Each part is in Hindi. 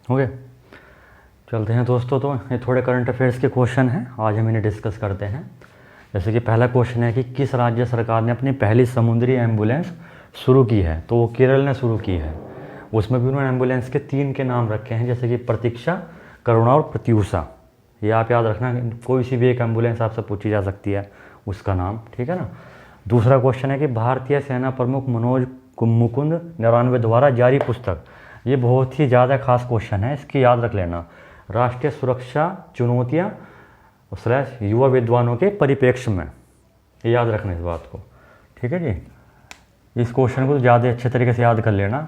हो गया। चलते हैं दोस्तों, तो ये थोड़े करंट अफेयर्स के क्वेश्चन हैं, आज हम इन्हें डिस्कस करते हैं। जैसे कि पहला क्वेश्चन है कि किस राज्य सरकार ने अपनी पहली समुद्री एम्बुलेंस शुरू की है? तो वो केरल ने शुरू की है। उसमें भी उन्होंने एम्बुलेंस के 3 के नाम रखे हैं, जैसे कि प्रतीक्षा, करुणा और प्रत्यूषा। ये आप याद रखना, कोई सी भी एक एम्बुलेंस आपसे पूछी जा सकती है उसका नाम, ठीक है ना। दूसरा क्वेश्चन है कि भारतीय सेना प्रमुख मनोज मुकुंद नरवणे द्वारा जारी पुस्तक, ये बहुत ही ज़्यादा खास क्वेश्चन है, इसकी याद रख लेना। राष्ट्रीय सुरक्षा चुनौतियाँ / युवा विद्वानों के परिप्रेक्ष्य में, ये याद रखना इस बात को, ठीक है जी। इस क्वेश्चन को ज़्यादा अच्छे तरीके से याद कर लेना।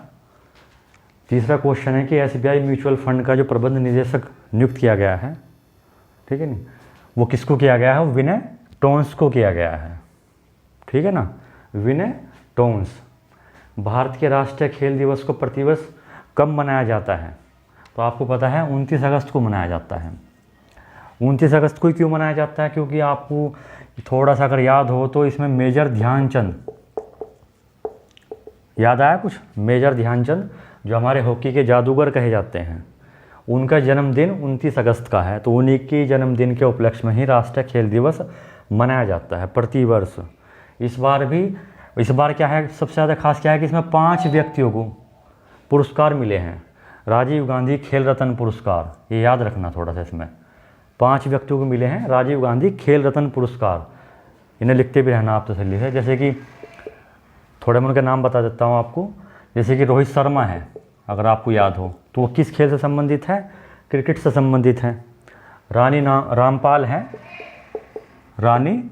तीसरा क्वेश्चन है कि एसबीआई म्यूचुअल फंड का जो प्रबंध निदेशक नियुक्त किया गया है, ठीक है नी, वो किसको किया गया है? विनय टोन्स को किया गया है, ठीक है ना, विनय टोन्स। भारत के राष्ट्रीय खेल दिवस को प्रतिवर्ष कब मनाया जाता है? तो आपको पता है 29 अगस्त को मनाया जाता है। 29 अगस्त को क्यों मनाया जाता है? क्योंकि आपको थोड़ा सा अगर याद हो तो इसमें मेजर ध्यानचंद, याद आया कुछ? मेजर ध्यानचंद जो हमारे हॉकी के जादूगर कहे जाते हैं, उनका जन्मदिन 29 अगस्त का है। तो उन्हीं के जन्मदिन के उपलक्ष्य में ही राष्ट्रीय खेल दिवस मनाया जाता है प्रतिवर्ष। इस बार क्या है, सबसे ज़्यादा खास क्या है कि इसमें 5 व्यक्तियों को पुरस्कार मिले हैं। राजीव गांधी खेल रत्न पुरस्कार, ये याद रखना थोड़ा सा, इसमें 5 व्यक्तियों को मिले हैं राजीव गांधी खेल रत्न पुरस्कार। इन्हें लिखते भी रहना आप तसल्ली से। जैसे कि थोड़े मैं उनके नाम बता देता हूँ आपको। जैसे कि रोहित शर्मा है, अगर आपको याद हो तो वो किस खेल से संबंधित है? क्रिकेट से संबंधित है। रानी रामपाल है, रानी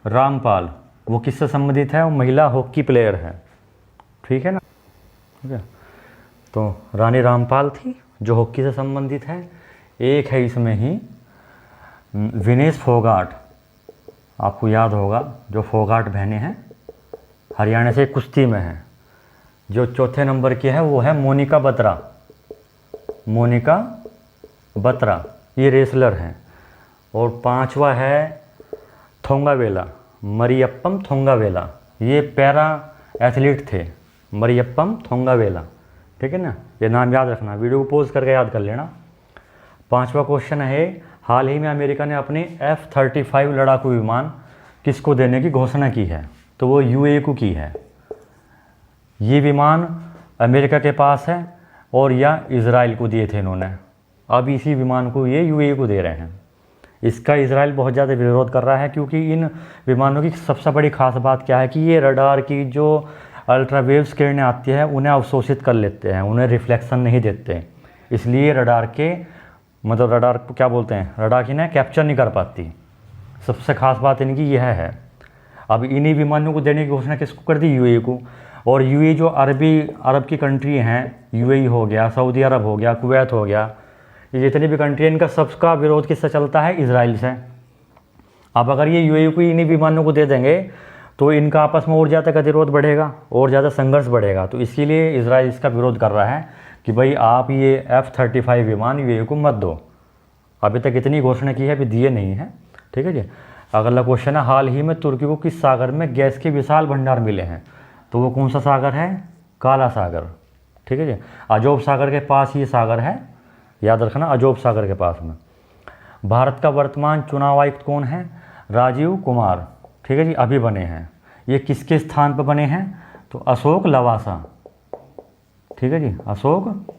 रामपाल, वो किससे संबंधित है? वो महिला हॉकी प्लेयर है, ठीक है ना, ठीक है। तो रानी रामपाल थी जो हॉकी से संबंधित है। एक है इसमें ही विनेश फोगाट, आपको याद होगा, जो फोगाट बहनें हैं, हरियाणा से कुश्ती में है। जो चौथे नंबर की है वो है मोनिका बत्रा, मोनिका बत्रा, ये रेसलर हैं। और 5वां है थोंगावेला, मरियप्पम थोंगावेला, ये पैरा एथलीट थे, मरियप्पम थोंगावेला, ठीक है ना। ये नाम याद रखना, वीडियो को पॉज करके याद कर लेना। 5वां क्वेश्चन है, हाल ही में अमेरिका ने अपने F-35 लड़ाकू विमान किसको देने की घोषणा की है? तो वो यूएई को की है। ये विमान अमेरिका के पास है और या इज़राइल को दिए थे इन्होंने। अब इसी विमान को ये यूएई को दे रहे हैं। इसका इज़राइल बहुत ज़्यादा विरोध कर रहा है, क्योंकि इन विमानों की सबसे बड़ी खास बात क्या है कि ये रडार की जो अल्ट्रावेव्स किरणें आती है उन्हें अवशोषित कर लेते हैं, उन्हें रिफ्लेक्शन नहीं देते। इसलिए रडार के मतलब रडार को क्या बोलते हैं, रडार की ना कैप्चर नहीं कर पाती। सबसे खास बात इनकी यह है। अब इन्हीं विमानों को देने की घोषणा किसको कर दी? यूएई को। और यूएई जो अरब की कंट्री हैं, यूएई हो गया, सऊदी अरब हो गया, कुवैत हो गया, ये जितनी भी कंट्री हैं, इनका सबका विरोध किससे चलता है? इजराइल से। अब अगर ये यूएई को इन्हीं विमानों को दे देंगे तो इनका आपस में और ज़्यादा गतिरोध बढ़ेगा और ज़्यादा संघर्ष बढ़ेगा। तो इसीलिए इजराइल इसका विरोध कर रहा है कि भाई आप ये F-35 विमान यूएई को मत दो। अभी तक इतनी घोषणा की है, अभी दिए नहीं है, ठीक है जी। अगला क्वेश्चन है, हाल ही में तुर्की को किस सागर में गैस के विशाल भंडार मिले हैं? तो वो कौन सा सागर है? काला सागर, ठीक है जी। अजोब सागर के पास ये सागर है, याद रखना, अजोब सागर के पास में। भारत का वर्तमान चुनाव आयुक्त कौन है? राजीव कुमार, ठीक है जी, अभी बने हैं। ये किसके स्थान पर बने हैं? तो अशोक लवासा, ठीक है जी, अशोक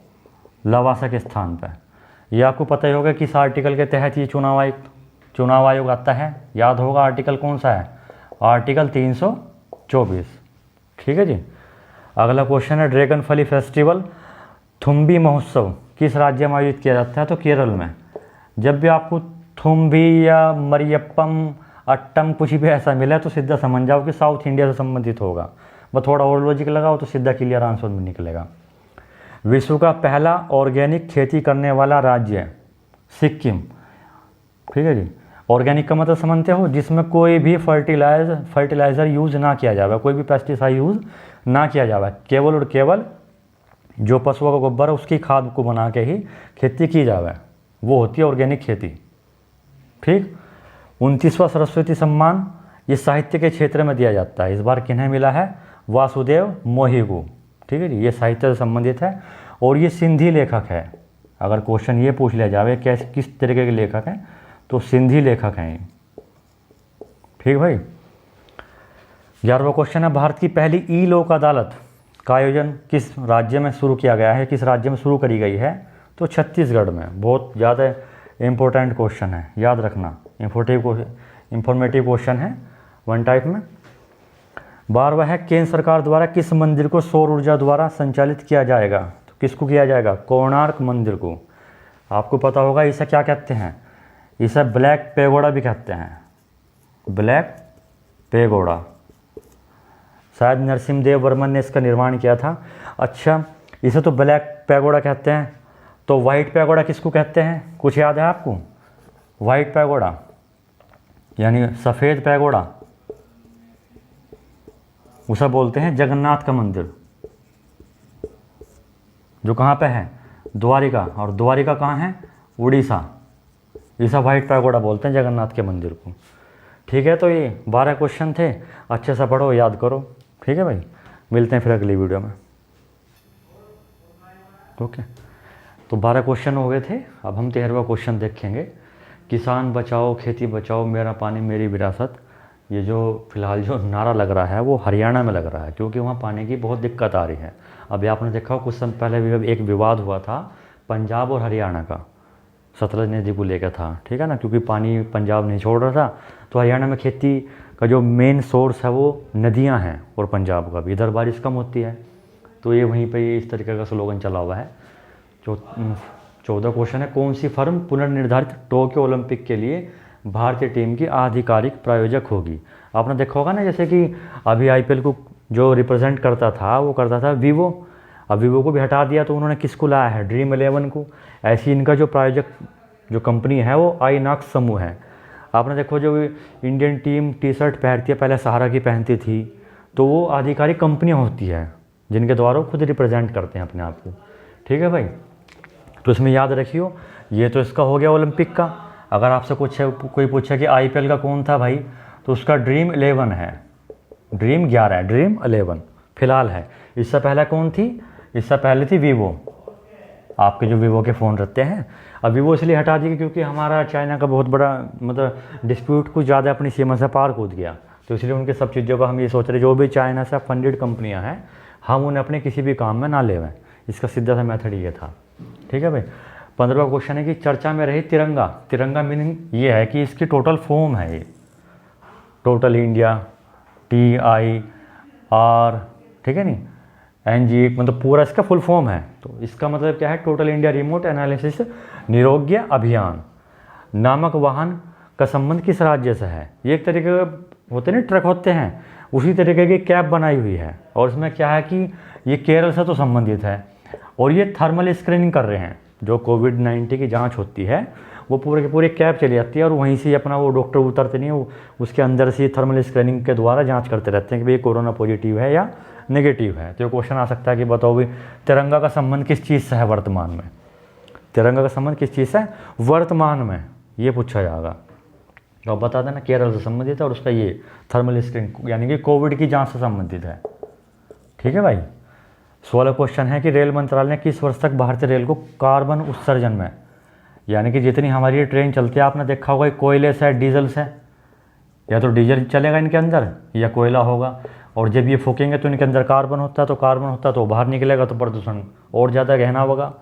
लवासा के स्थान पर। ये आपको पता ही होगा किस आर्टिकल के तहत ये चुनाव आयोग आता है, याद होगा आर्टिकल कौन सा है? आर्टिकल 324, ठीक है जी। अगला क्वेश्चन है, ड्रैगन फली फेस्टिवल थुम्बी महोत्सव किस राज्य में आयोजित किया जाता है? तो केरल में। जब भी आपको थुम्बी या मरियप्पम अट्टम कुछ भी ऐसा मिला तो सीधा समझ जाओ कि साउथ इंडिया से संबंधित होगा। बस थोड़ा और लॉजिक लगाओ तो सीधा क्लियर आंसर में निकलेगा। विश्व का पहला ऑर्गेनिक खेती करने वाला राज्य सिक्किम, ठीक है जी। ऑर्गेनिक का मतलब समझते हो, जिसमें कोई भी फर्टिलाइज़र यूज़ ना किया जाए, कोई भी पेस्टिसाइड यूज़ ना किया जाए, केवल और केवल जो पशुओं का गोबर है उसकी खाद को बना के ही खेती की जाए, वो होती है ऑर्गेनिक खेती, ठीक। 29वां सरस्वती सम्मान ये साहित्य के क्षेत्र में दिया जाता है। इस बार किन्हें मिला है? वासुदेव मोही को, ठीक है जी। ये साहित्य से संबंधित है और ये सिंधी लेखक है, अगर क्वेश्चन ये पूछ लिया जाए कैसे किस तरीके के लेखक हैं, तो सिंधी लेखक हैं ये। ठीक भाई। 11वां क्वेश्चन है, भारत की पहली ई लोक अदालत का आयोजन किस राज्य में शुरू किया गया है, किस राज्य में शुरू करी गई है? तो छत्तीसगढ़ में। बहुत ज़्यादा इम्पोर्टेंट क्वेश्चन है, याद रखना, इंफॉर्मेटिव क्वेश्चन है वन टाइप में। 12वां है, केंद्र सरकार द्वारा किस मंदिर को सौर ऊर्जा द्वारा संचालित किया जाएगा? तो किसको किया जाएगा? कोणार्क मंदिर को। आपको पता होगा इसे क्या कहते हैं? इसे ब्लैक पेगोडा भी कहते हैं, ब्लैक पेगोडा। शायद नरसिम्हदेव वर्मन ने इसका निर्माण किया था। अच्छा, इसे तो ब्लैक पैगोडा कहते हैं, तो वाइट पैगोडा किसको कहते हैं? कुछ याद है आपको? वाइट पैगोडा यानी सफ़ेद पैगोडा, उसे बोलते हैं जगन्नाथ का मंदिर, जो कहाँ पे है? द्वारिका। और द्वारिका कहाँ है? उड़ीसा। इसे वाइट पैगोडा बोलते हैं जगन्नाथ के मंदिर को। ठीक है, तो ये 12 क्वेश्चन थे, अच्छे से पढ़ो, याद करो। ठीक है भाई, मिलते हैं फिर अगली वीडियो में। ओके, तो 12 क्वेश्चन हो गए थे। अब हम 13वां क्वेश्चन देखेंगे। किसान बचाओ, खेती बचाओ, मेरा पानी मेरी विरासत। ये जो फिलहाल जो नारा लग रहा है वो हरियाणा में लग रहा है, क्योंकि वहाँ पानी की बहुत दिक्कत आ रही है। अभी आपने देखा कुछ समय पहले भी एक विवाद हुआ था पंजाब और हरियाणा का, सतलज नदी को लेकर था। ठीक है ना, क्योंकि पानी पंजाब नहीं छोड़ रहा था, तो हरियाणा में खेती का जो मेन सोर्स है वो नदियाँ हैं, और पंजाब का भी, इधर बारिश कम होती है, तो ये वहीं पे इस तरीके का स्लोगन चला हुआ है। 14 क्वेश्चन है, कौन सी फर्म पुनर्निर्धारित टोक्यो ओलंपिक के लिए भारतीय टीम की आधिकारिक प्रायोजक होगी? आपने देखा होगा ना, जैसे कि अभी आईपीएल को जो रिप्रेजेंट करता था वो करता था वीवो। अब वीवो को भी हटा दिया, तो उन्होंने किसको लाया है? ड्रीम 11 को। ऐसी इनका जो प्रायोजक जो कंपनी है वो आईनॉक्स समूह है। आपने देखो जो इंडियन टीम टी शर्ट पहनती है, पहले सहारा की पहनती थी, तो वो आधिकारिक कंपनियाँ होती है जिनके द्वारा वो खुद रिप्रेजेंट करते हैं अपने आप को। ठीक है भाई, तो इसमें याद रखियो, ये तो इसका हो गया ओलंपिक का। अगर आपसे कोई पूछे कि आईपीएल का कौन था भाई, तो उसका ड्रीम 11 है, ड्रीम 11 है, ड्रीम 11 फिलहाल है। इससे पहले कौन थी? इससे पहले थी वीवो, आपके जो वीवो के फ़ोन रहते हैं। अब वीवो इसलिए हटा दी क्योंकि हमारा चाइना का बहुत बड़ा मतलब डिस्प्यूट कुछ ज़्यादा अपनी सीमा से पार कूद गया, तो इसलिए उनके सब चीज़ों का हम ये सोच रहे, जो भी चाइना से फंडेड कंपनियां हैं हम उन्हें अपने किसी भी काम में ना लेवें। इसका सीधा सा मेथड ये था। ठीक है भाई। 15वां क्वेश्चन है कि चर्चा में रही तिरंगा। तिरंगा मीनिंग ये है कि इसकी टोटल फॉर्म है, ये टोटल इंडिया, TIR, ठीक है नहीं, NG, मतलब पूरा इसका फुल फॉर्म है। तो इसका मतलब क्या है? टोटल इंडिया रिमोट एनालिसिस निरोग्य अभियान नामक वाहन का संबंध किस राज्य से है? ये एक तरीके के होते हैं, ट्रक होते हैं, उसी तरीके की कैब बनाई हुई है, और इसमें क्या है कि ये केरल से तो संबंधित है, और ये थर्मल स्क्रीनिंग कर रहे हैं। जो कोविड-19 की जांच होती है वो पूरे के पूरे कैब चली जाती है, और वहीं से अपना वो डॉक्टर उतरते नहीं है, वो उसके अंदर से थर्मल स्क्रीनिंग के द्वारा जांच करते रहते हैं कि भाई कोरोना पॉजिटिव है या नेगेटिव है। तो ये क्वेश्चन आ सकता है कि बताओ भाई तिरंगा का संबंध किस चीज़ से है वर्तमान में? तिरंगा का संबंध किस चीज़ से है वर्तमान में, ये पूछा जाएगा। तो आप बता देना केरल से संबंधित है, और उसका ये थर्मल स्क्रीनिंग यानी कि कोविड की जाँच से संबंधित है। ठीक है भाई। 16 क्वेश्चन है कि रेल मंत्रालय ने किस वर्ष तक भारतीय रेल को कार्बन उत्सर्जन में, यानी कि जितनी हमारी ये ट्रेन चलती है, आपने देखा होगा कोयले से, डीजल से, या तो डीजल चलेगा इनके अंदर या कोयला होगा, और जब ये फूकेंगे तो इनके अंदर कार्बन होता है, तो कार्बन होता है तो बाहर निकलेगा, तो प्रदूषण और ज़्यादा गहना होगा,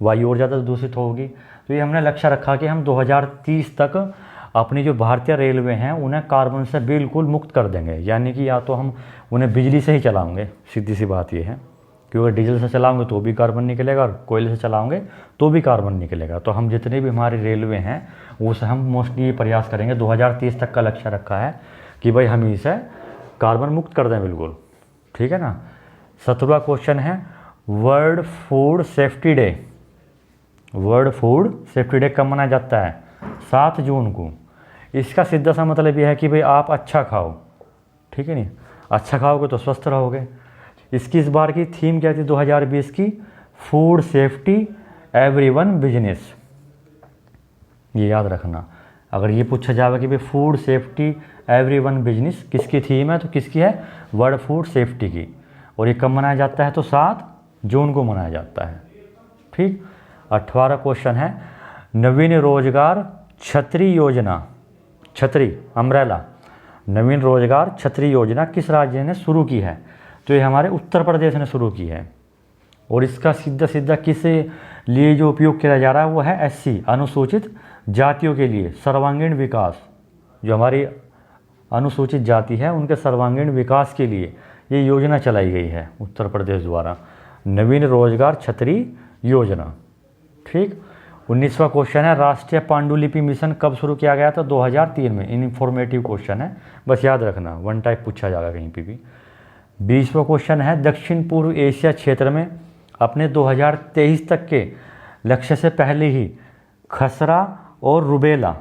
वायु और ज़्यादा दूषित होगी। तो ये हमने लक्ष्य रखा कि हम 2030 तक अपनी जो भारतीय रेलवे हैं उन्हें कार्बन से बिल्कुल मुक्त कर देंगे, यानी कि या तो हम उन्हें बिजली से ही चलाएंगे, सीधी सी बात ये है, क्योंकि डीजल से चलाओगे तो भी कार्बन निकलेगा, और कोयले से चलाओगे तो भी कार्बन निकलेगा। तो हम जितने भी हमारी रेलवे हैं उसे हम मोस्टली प्रयास करेंगे, 2030 तक का लक्ष्य रखा है कि भाई हम इसे कार्बन मुक्त कर दें बिल्कुल। ठीक है ना। 17वां क्वेश्चन है world food safety day. World food safety day कब मनाया जाता है? 7 जून को। इसका सीधा सा मतलब यह है कि भाई आप अच्छा खाओ, ठीक है नहीं, अच्छा खाओगे तो स्वस्थ रहोगे। इसकी इस बार की थीम क्या थी 2020 की? Food safety everyone business. ये याद रखना, अगर ये पूछा जाएगा कि भाई फूड सेफ्टी एवरीवन बिजनेस किसकी थीम है, तो किसकी है? वर्ल्ड फूड सेफ्टी की। और ये कब मनाया जाता है? तो 7 जून को मनाया जाता है। ठीक। 18 क्वेश्चन है, नवीन रोजगार छतरी योजना, छतरी अम्ब्रेला, नवीन रोजगार छतरी योजना किस राज्य ने शुरू की है? तो ये हमारे उत्तर प्रदेश ने शुरू की है। और इसका सीधा सीधा किस लिए जो उपयोग किया जा रहा है वो है एससी, अनुसूचित जातियों के लिए सर्वांगीण विकास, जो हमारी अनुसूचित जाति है उनके सर्वांगीण विकास के लिए ये योजना चलाई गई है उत्तर प्रदेश द्वारा, नवीन रोजगार छतरी योजना। ठीक। 19वां क्वेश्चन है, राष्ट्रीय पांडुलिपि मिशन कब शुरू किया गया था? 2003 में। इन्फॉर्मेटिव क्वेश्चन है, बस याद रखना, वन टाइप पूछा जाएगा कहीं पे भी। 20वां क्वेश्चन है, दक्षिण पूर्व एशिया क्षेत्र में अपने 2023 तक के लक्ष्य से पहले ही खसरा और रुबेला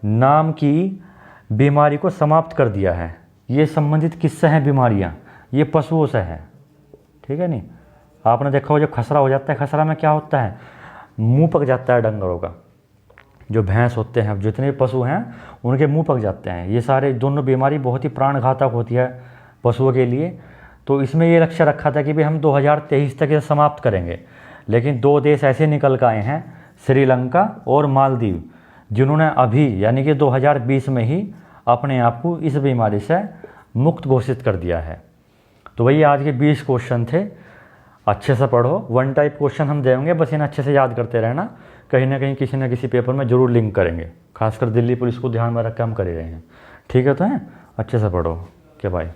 नाम की बीमारी को समाप्त कर दिया है। ये संबंधित किससे हैं बीमारियां? ये पशुओं से है। ठीक है नहीं, आपने देखा हो जब खसरा हो जाता है, खसरा में क्या होता है, मुंह पक जाता है डंगरों का, जो भैंस होते हैं, जितने पशु हैं उनके मुंह पक जाते हैं। ये सारे दोनों बीमारी बहुत ही प्राणघातक होती है पशुओं के लिए। तो इसमें ये लक्ष्य रखा था कि भाई हम 2023 तक ये समाप्त करेंगे, लेकिन 2 देश ऐसे निकल के आए हैं, श्रीलंका और मालदीव, जिन्होंने अभी यानी कि 2020 में ही अपने आप को इस बीमारी से मुक्त घोषित कर दिया है। तो वही आज के 20 क्वेश्चन थे, अच्छे से पढ़ो। वन टाइप क्वेश्चन हम देंगे, बस इन्हें अच्छे से याद करते रहना, कहीं ना कहीं किसी न किसी पेपर में जरूर लिंक करेंगे, खासकर दिल्ली पुलिस को ध्यान में रख के हम कर ही रहे हैं। ठीक है, तो हैं अच्छे से पढ़ो। Okay bye.